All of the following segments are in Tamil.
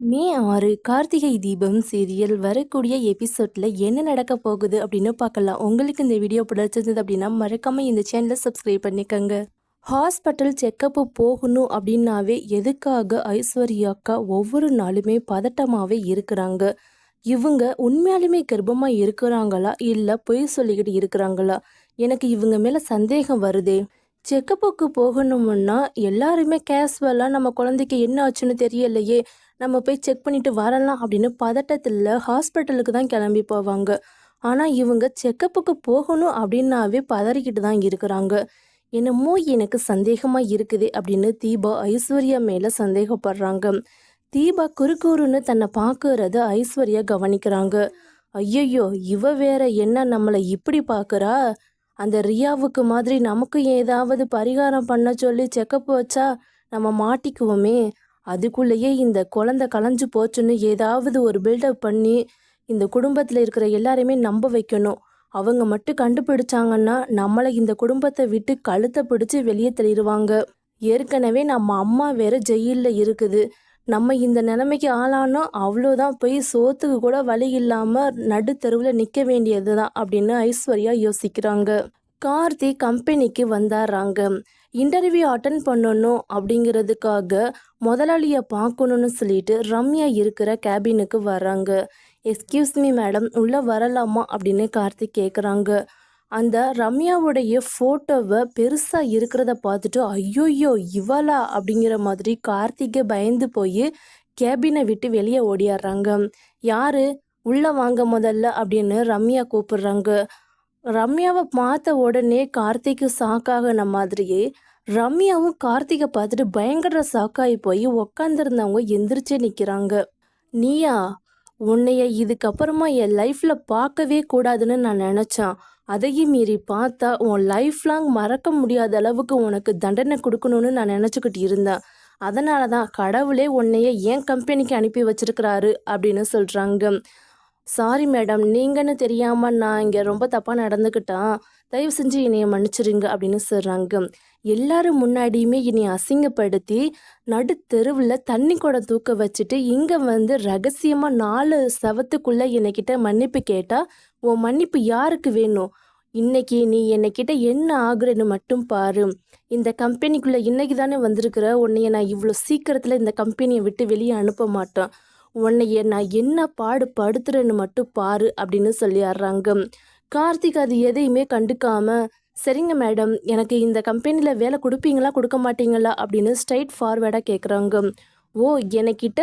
மே 6 கார்த்திகை தீபம் சீரியல் வரக்கூடிய எபிசோட்ல என்ன நடக்க போகுது அப்படின்னு பார்க்கலாம். உங்களுக்கு இந்த வீடியோ பிடிச்சிருந்தது அப்படின்னா மறக்காம இந்த சேனலை சப்ஸ்கிரைப் பண்ணிக்கோங்க. ஹாஸ்பிட்டல் செக்கப்பு போகணும் அப்படின்னாவே எதுக்காக ஐஸ்வர்யாக்கா ஒவ்வொரு நாளுமே பதட்டமாகவே இருக்கிறாங்க. இவங்க உண்மையாலுமே கர்ப்பமாக இருக்கிறாங்களா இல்லை பொய் சொல்லிக்கிட்டு இருக்கிறாங்களா? எனக்கு இவங்க மேலே சந்தேகம் வருதே. செக்கப்புக்கு போகணுமுன்னா எல்லாருமே கேஷுவலாக நம்ம குழந்தைக்கு என்ன ஆச்சுன்னு தெரியலையே, நம்ம போய் செக் பண்ணிட்டு வரலாம் அப்படின்னு பதட்டத்தில் ஹாஸ்பிட்டலுக்கு தான் கிளம்பி போவாங்க. ஆனால் இவங்க செக்கப்புக்கு போகணும் அப்படின்னாவே பதறிக்கிட்டு தான் இருக்கிறாங்க. என்னமோ எனக்கு சந்தேகமாக இருக்குது அப்படின்னு தீபா ஐஸ்வர்யா மேலே சந்தேகப்படுறாங்க. தீபா குறுகுறுன்னு தன்னை பார்க்கறத ஐஸ்வர்யா கவனிக்கிறாங்க. ஐயையோ, இவ வேற என்ன நம்மளை இப்படி பார்க்குறா? அந்த ரியாவுக்கு மாதிரி நமக்கு ஏதாவது பரிகாரம் பண்ண சொல்லி செக்கப் வச்சா நம்ம மாட்டிக்குவோமே. அதுக்குள்ளேயே இந்த குழந்தை கலைஞ்சு போச்சுன்னு ஏதாவது ஒரு பில்டப் பண்ணி இந்த குடும்பத்தில் இருக்கிற எல்லாரையுமே நம்ப வைக்கணும். அவங்க மட்டும் கண்டுபிடிச்சாங்கன்னா நம்மளை இந்த குடும்பத்தை விட்டு கழுத்தை பிடிச்சி வெளியே தள்ளிடுவாங்க. ஏற்கனவே நம்ம அம்மா வேற ஜெயிலில் இருக்குது. நம்ம இந்த நிலைமைக்கு ஆளானோம் அவ்வளோதான், போய் சோத்துக்கு கூட வழி இல்லாமல் நடுத்தெருவில் நிற்க வேண்டியது தான் அப்படின்னு ஐஸ்வர்யா யோசிக்கிறாங்க. கார்த்தி கம்பெனிக்கு வந்தாராங்க. இன்டர்வியூ அட்டன் பண்ணணும் அப்படிங்கிறதுக்காக முதலாளியை பார்க்கணுன்னு சொல்லிட்டு ரம்யா இருக்கிற கேபினுக்கு வராங்க. எஸ்கியூஸ் மீ மேடம், உள்ளே வரலாமா அப்படின்னு கார்த்திக் கேட்குறாங்க. அந்த ரம்யாவுடைய ஃபோட்டோவை பெருசாக இருக்கிறத பார்த்துட்டு ஐயோயோ இவளா அப்படிங்கிற மாதிரி கார்த்திகை பயந்து போய் கேபினை விட்டு வெளியே ஓடியாடுறாங்க. யாரு, உள்ளே வாங்க முதல்ல அப்படின்னு ரம்யா கூப்பிடுறாங்க. ரம்யாவை பார்த்த உடனே கார்த்திக்கு ஷாக்காகின மாதிரியே ரம்யாவும் கார்த்திகை பார்த்துட்டு பயங்கர ஷாக்காகி போய் உக்காந்துருந்தவங்க எந்திரிச்சே நிற்கிறாங்க. நீயா? உன்னைய இதுக்கப்புறமா என் லைஃப்பில் பார்க்கவே கூடாதுன்னு நான் நினச்சேன். அதையும் மீறி பார்த்தா உன் லைஃப் லாங் மறக்க முடியாத அளவுக்கு உனக்கு தண்டனை கொடுக்கணும்னு நான் நினச்சிக்கிட்டு இருந்தேன். அதனால தான் கடவுளே உன்னைய என் கம்பெனிக்கு அனுப்பி வச்சிருக்கிறாரு அப்படின்னு சொல்கிறாங்க. சாரி மேடம், நீங்கன்னு தெரியாமல் நான் இங்கே ரொம்ப தப்பாக நடந்துக்கிட்டேன். தயவு செஞ்சு என்னைய மன்னிச்சிருங்க அப்படின்னு சொல்கிறாங்க. எல்லாரும் முன்னாடியுமே என்னை அசிங்கப்படுத்தி நடுத்தெருவில் தண்ணி குடம் தூக்க வச்சுட்டு இங்கே வந்து ரகசியமாக 4 சவத்துக்குள்ளே என்னைக்கிட்ட மன்னிப்பு கேட்டால் உன் மன்னிப்பு யாருக்கு வேணும்? இன்னைக்கு நீ என்னைக்கிட்ட என்ன ஆகுறன்னு மட்டும் பாரு. இந்த கம்பெனிக்குள்ளே இன்னைக்கு தானே வந்திருக்கிற. உன்னைய நான் இவ்வளோ சீக்கிரத்தில் இந்த கம்பெனியை விட்டு வெளியே அனுப்ப மாட்டேன். உன்னைய நான் என்ன பாடு படுத்துறேன்னு மட்டும் பாரு அப்படின்னு சொல்லிடுறாங்க. கார்த்திக் அது எதையுமே கண்டுக்காம, சரிங்க மேடம், எனக்கு இந்த கம்பெனியில் வேலை கொடுப்பீங்களா கொடுக்க மாட்டீங்களா அப்படின்னு ஸ்ட்ரைட் ஃபார்வேர்டாக கேட்குறாங்க. ஓ, எனக்கிட்ட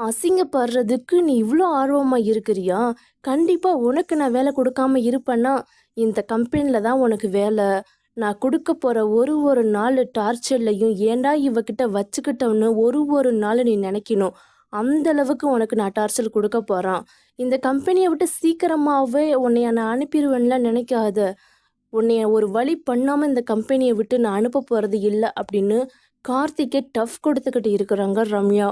அசிங்கப்படுறதுக்கு நீ இவ்வளோ ஆர்வமாக இருக்கிறியா? கண்டிப்பாக உனக்கு நான் வேலை கொடுக்காம இருப்பேன்னா இந்த கம்பெனியில் தான் உனக்கு வேலை. நான் கொடுக்க போகிற ஒரு நாள் டார்ச்சர்லையும் ஏண்டா இவகிட்ட வச்சுக்கிட்டோன்னு ஒரு நாள் நீ நினைக்கணும். அந்த அளவுக்கு உனக்கு நான் டார்ச்சர் கொடுக்க போகிறான். இந்த கம்பெனியை விட்டு சீக்கிரமாகவே உன்னைய நான் அனுப்பிடுவேன்லாம் நினைக்காத. உன்னைய ஒரு வழி பண்ணாமல் இந்த கம்பெனியை விட்டு நான் அனுப்ப போகிறது இல்லை அப்படின்னு கார்த்திகே டஃப் கொடுத்துக்கிட்டு இருக்கிறாங்க ரம்யா.